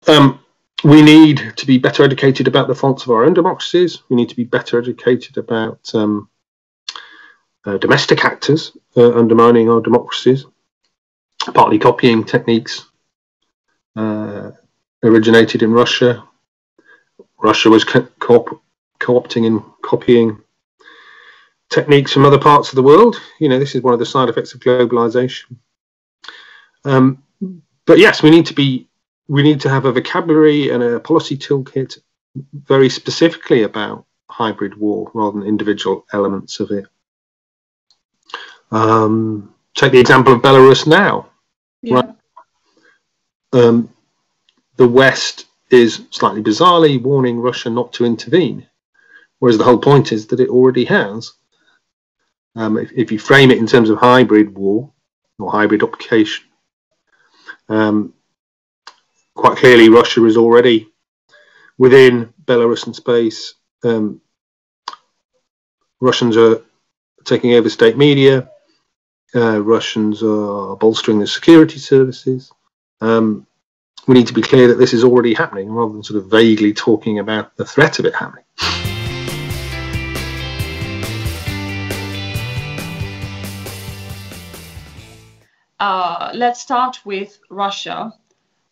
We need to be better educated about the faults of our own democracies. We need to be better educated about domestic actors undermining our democracies, partly copying techniques originated in Russia. Russia was co-opting and copying techniques from other parts of the world. You know, this is one of the side effects of globalization. But yes, we need to have a vocabulary and a policy toolkit very specifically about hybrid war rather than individual elements of it. Take the example of Belarus now. Yeah. Right? The West is slightly bizarrely warning Russia not to intervene, whereas the whole point is that it already has. If you frame it in terms of hybrid war or hybrid occupation, quite clearly Russia is already within Belarusian space. Russians are taking over state media. Russians are bolstering the security services. We need to be clear that this is already happening rather than sort of vaguely talking about the threat of it happening. Let's start with Russia.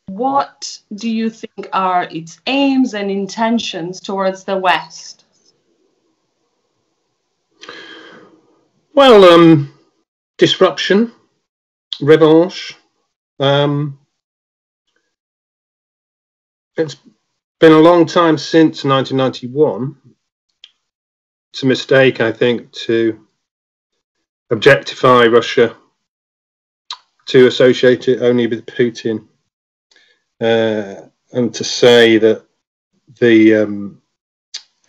What do you think are its aims and intentions towards the West? Well, disruption, revanche. It's been a long time since 1991. It's a mistake, I think, to objectify Russia, to associate it only with Putin, and to say that the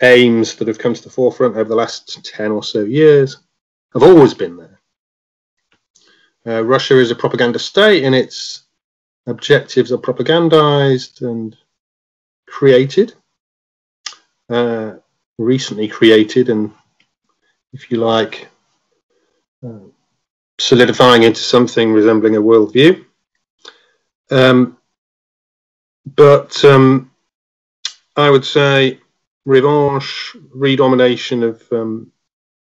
aims that have come to the forefront over the last 10 or so years have always been there. Russia is a propaganda state, and its objectives are propagandized and created, recently created, and, if you like, solidifying into something resembling a worldview. But I would say revanche, redomination of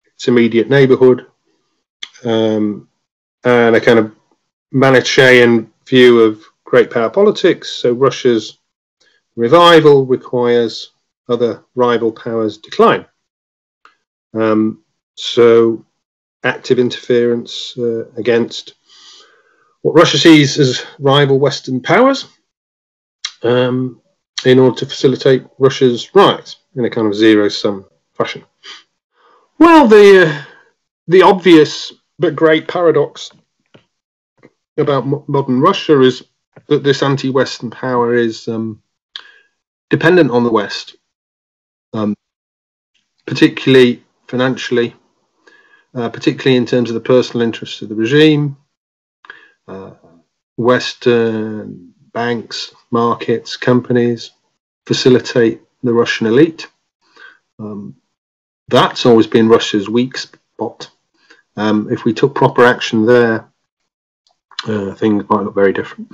its immediate neighbourhood, and a kind of Manichaean view of great power politics. So Russia's revival requires other rival powers' decline. So active interference against what Russia sees as rival Western powers, in order to facilitate Russia's rise in a kind of zero-sum fashion. Well, the obvious but great paradox about modern Russia is that this anti-Western power is dependent on the West, particularly financially, particularly in terms of the personal interests of the regime. Western banks, markets, companies facilitate the Russian elite. That's always been Russia's weak spot. If we took proper action there, things might look very different.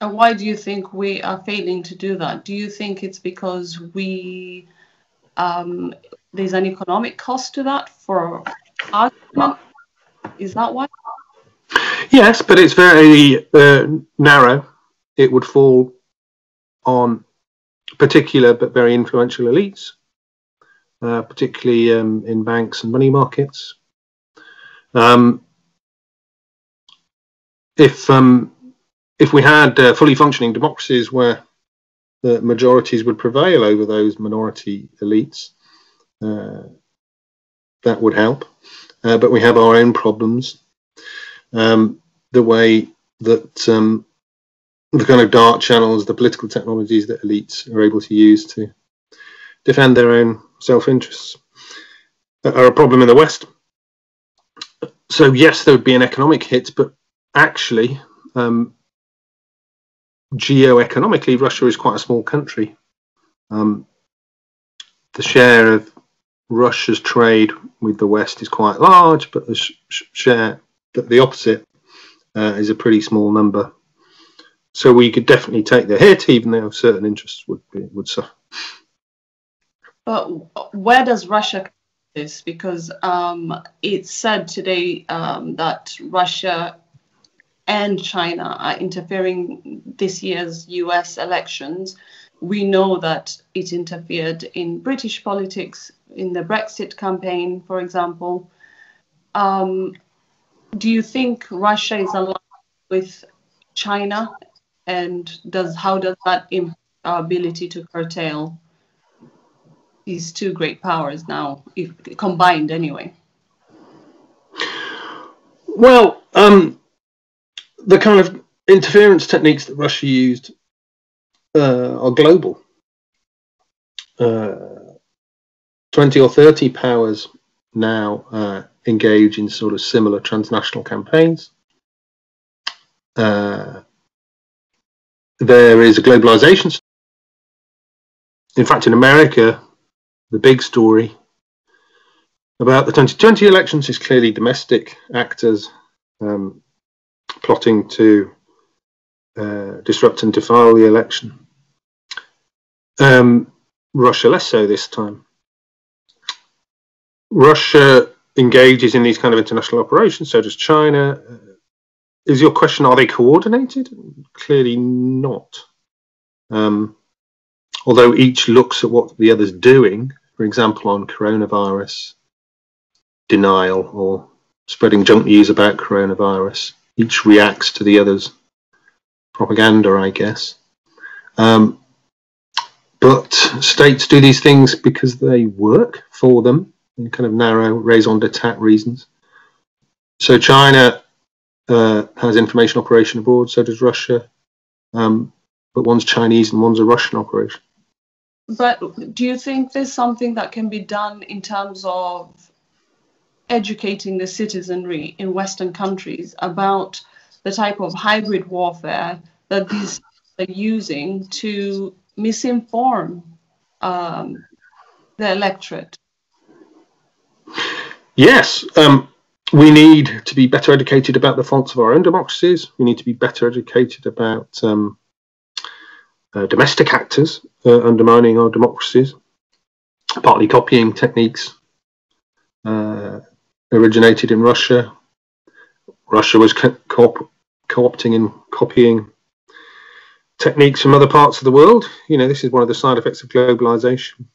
And why do you think we are failing to do that? Do you think it's because there's an economic cost to that for argument? Is that why? Yes, but it's very narrow. It would fall on particular but very influential elites, particularly in banks and money markets. If we had fully functioning democracies where the majorities would prevail over those minority elites, that would help. But we have our own problems. The way that the kind of dark channels, the political technologies that elites are able to use to defend their own self-interests are a problem in the West. So yes, there would be an economic hit, but actually, geo-economically, Russia is quite a small country. The share of Russia's trade with the West is quite large, but the share, the opposite, is a pretty small number. So we could definitely take the hit, even though certain interests would suffer. But where does Russia come into this? Because it's said today that Russia and China are interfering this year's US elections. We know that it interfered in British politics, in the Brexit campaign, for example. Do you think Russia is aligned with China? And how does that impact our ability to curtail these two great powers now, if combined anyway? Well, the kind of interference techniques that Russia used are global. 20 or 30 powers now engage in sort of similar transnational campaigns. There is a globalization. In fact, in America, the big story about the 2020 elections is clearly domestic actors plotting to disrupt and defile the election. Russia less so this time. Russia engages in these kind of international operations, so does China. Is your question, are they coordinated? Clearly not. Although each looks at what the other's doing, for example, on coronavirus denial or spreading junk news about coronavirus, each reacts to the other's propaganda, I guess. But states do these things because they work for them in kind of narrow raison d'etat reasons. So China has information operation abroad, so does Russia, but one's Chinese and one's a Russian operation. But do you think there's something that can be done in terms of educating the citizenry in Western countries about the type of hybrid warfare that these are using to misinform the electorate? Yes, we need to be better educated about the faults of our own democracies. We need to be better educated about domestic actors undermining our democracies, partly copying techniques originated in Russia. Russia was co-opting and copying techniques from other parts of the world. You know, this is one of the side effects of globalization.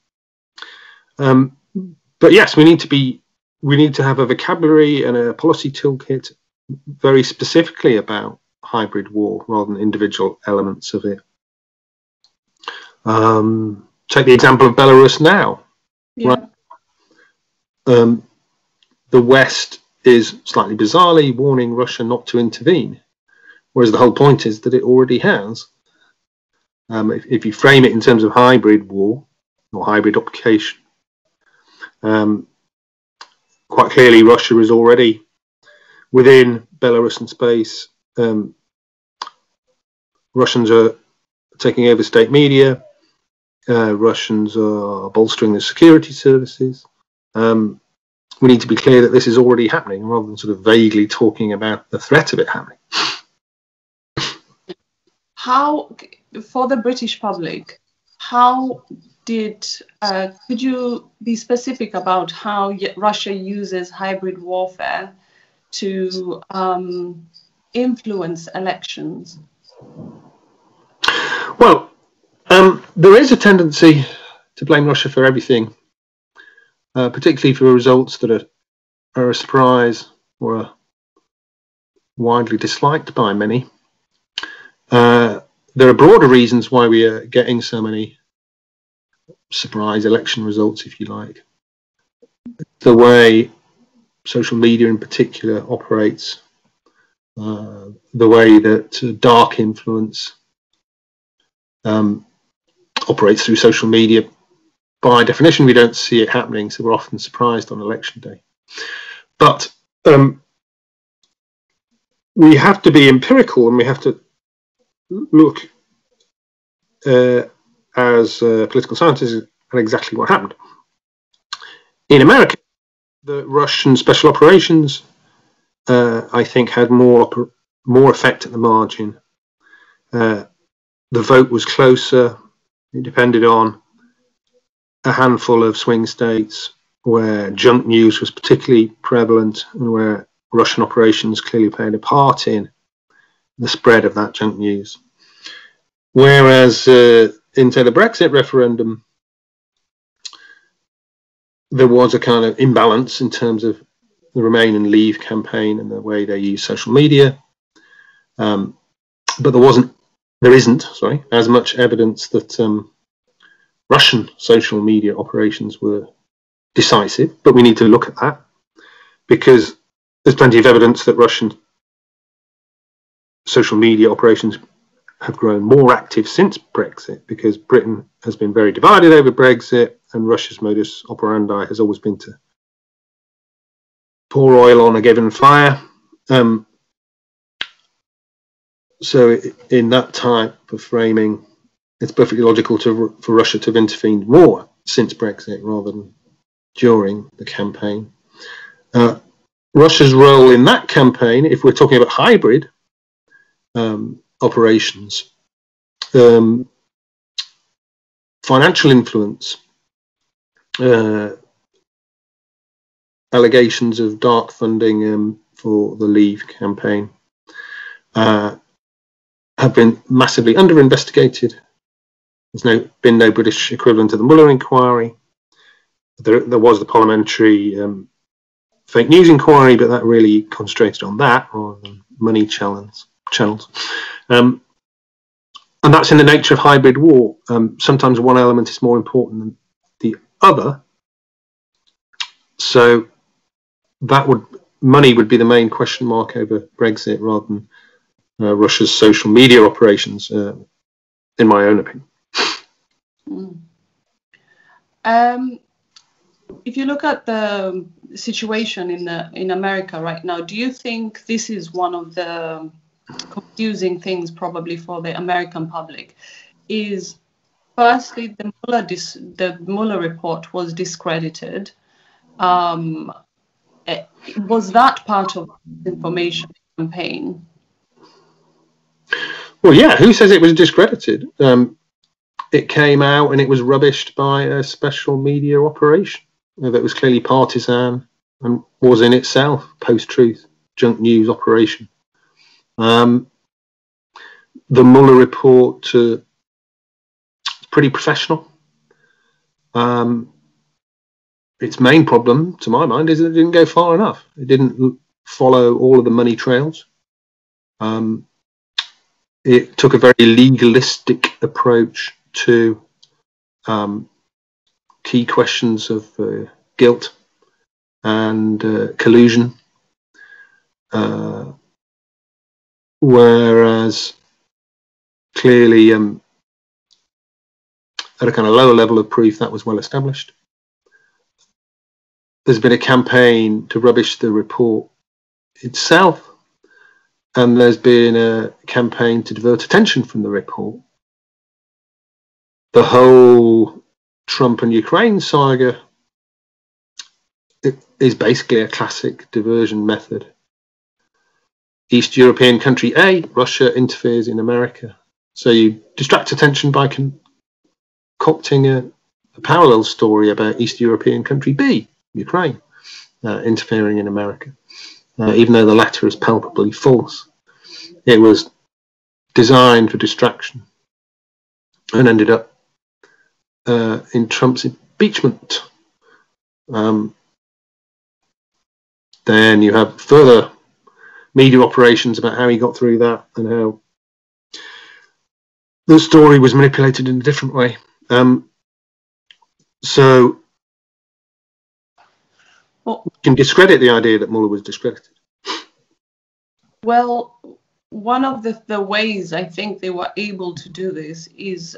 But yes, we need to have a vocabulary and a policy toolkit very specifically about hybrid war rather than individual elements of it. Take the example of Belarus now. Yeah. Right? The West is slightly bizarrely warning Russia not to intervene, whereas the whole point is that it already has. If you frame it in terms of hybrid war or hybrid occupation, quite clearly Russia is already within Belarusian space. Russians are taking over state media. Russians are bolstering the security services. We need to be clear that this is already happening rather than sort of vaguely talking about the threat of it happening. How, for the British public, how could you be specific about how Russia uses hybrid warfare to influence elections? Well, there is a tendency to blame Russia for everything, particularly for results that are a surprise or are widely disliked by many. There are broader reasons why we are getting so many surprise election results, if you like. The way social media in particular operates, the way that dark influence operates through social media. By definition, we don't see it happening, so we're often surprised on election day. But we have to be empirical, and we have to look as political scientists at exactly what happened. In America, the Russian special operations, I think, had more effect at the margin The vote was closer. It depended on a handful of swing states where junk news was particularly prevalent and where Russian operations clearly played a part in the spread of that junk news. Whereas in, say, the Brexit referendum, there was a kind of imbalance in terms of the Remain and Leave campaign and the way they use social media. But there isn't as much evidence that Russian social media operations were decisive, but we need to look at that because there's plenty of evidence that Russian social media operations have grown more active since Brexit because Britain has been very divided over Brexit and Russia's modus operandi has always been to pour oil on a given fire. So in that type of framing, it's perfectly logical for Russia to have intervened more since Brexit rather than during the campaign. Russia's role in that campaign, if we're talking about hybrid operations, financial influence, allegations of dark funding for the Leave campaign have been massively under-investigated. There's been no British equivalent to the Mueller inquiry. There was the parliamentary fake news inquiry, but that really concentrated on that rather than money channels. And that's in the nature of hybrid war. Sometimes one element is more important than the other. So money would be the main question mark over Brexit rather than Russia's social media operations, in my own opinion. If you look at the situation in America right now, do you think this is one of the confusing things probably for the American public? Is firstly the Mueller report was discredited. Was that part of the information campaign? Well, yeah. Who says it was discredited? It came out and it was rubbished by a special media operation that was clearly partisan and was in itself post-truth junk news operation. The Mueller report is pretty professional. Its main problem, to my mind, is that it didn't go far enough. It didn't follow all of the money trails. It took a very legalistic approach to key questions of guilt and collusion, whereas clearly at a kind of lower level of proof that was well established. There's been a campaign to rubbish the report itself, and there's been a campaign to divert attention from the report. The whole Trump and Ukraine saga is basically a classic diversion method. East European country A, Russia, interferes in America. So you distract attention by concocting a parallel story about East European country B, Ukraine, interfering in America. Even though the latter is palpably false. It was designed for distraction and ended up in Trump's impeachment. Then you have further media operations about how he got through that and how the story was manipulated in a different way. So you can discredit the idea that Mueller was discredited. Well, one of the ways I think they were able to do this is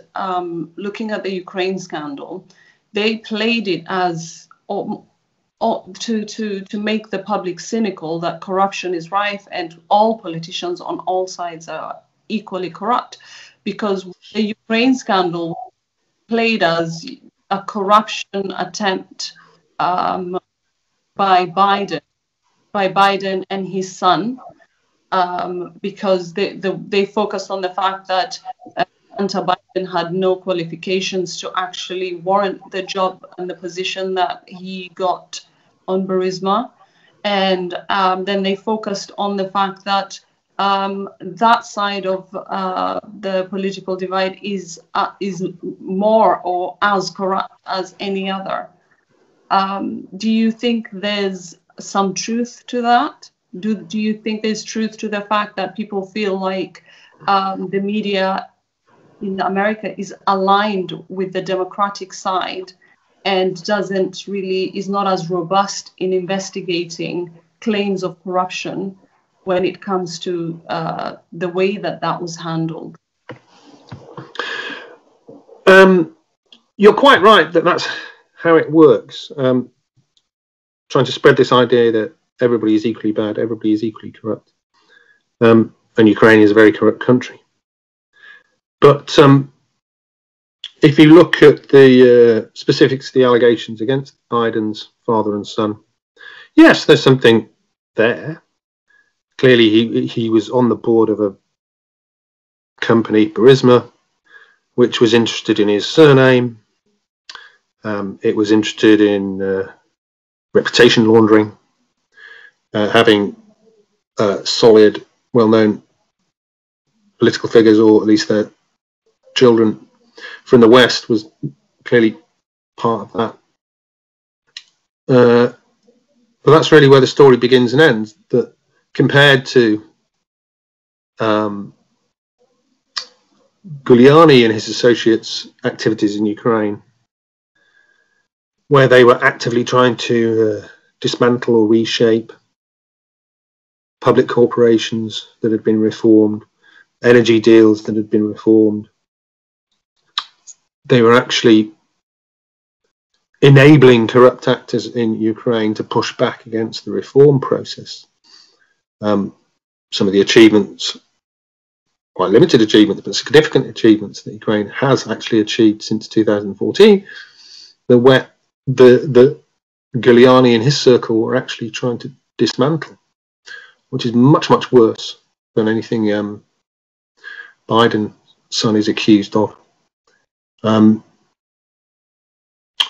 looking at the Ukraine scandal. They played it as to make the public cynical that corruption is rife and all politicians on all sides are equally corrupt, because the Ukraine scandal played as a corruption attempt by Biden and his son because they focused on the fact that Hunter Biden had no qualifications to actually warrant the job and the position that he got on Burisma. And then they focused on the fact that that side of the political divide is more or as corrupt as any other. Do you think there's some truth to that? Do you think there's truth to the fact that people feel like the media in America is aligned with the Democratic side and is not as robust in investigating claims of corruption when it comes to the way that was handled? You're quite right that that's how it works. Trying to spread this idea that everybody is equally bad, everybody is equally corrupt. And Ukraine is a very corrupt country. But if you look at the specifics of the allegations against Biden's father and son, yes, there's something there. Clearly, he was on the board of a company, Burisma, which was interested in his surname. It was interested in reputation laundering, having solid, well-known political figures, or at least their children from the West, was clearly part of that. But that's really where the story begins and ends. That compared to Giuliani and his associates' activities in Ukraine, where they were actively trying to dismantle or reshape public corporations that had been reformed, energy deals that had been reformed, they were actually enabling corrupt actors in Ukraine to push back against the reform process. Some of the achievements, quite limited achievements, but significant achievements that Ukraine has actually achieved since 2014, the Giuliani and his circle were actually trying to dismantle, which is much, much worse than anything Biden's son is accused of.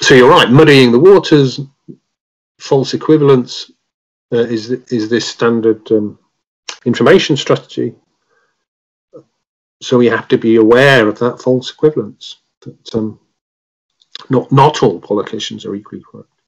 So you're right, muddying the waters, false equivalence is this standard information strategy. So we have to be aware of that false equivalence, that not all politicians are equally corrupt.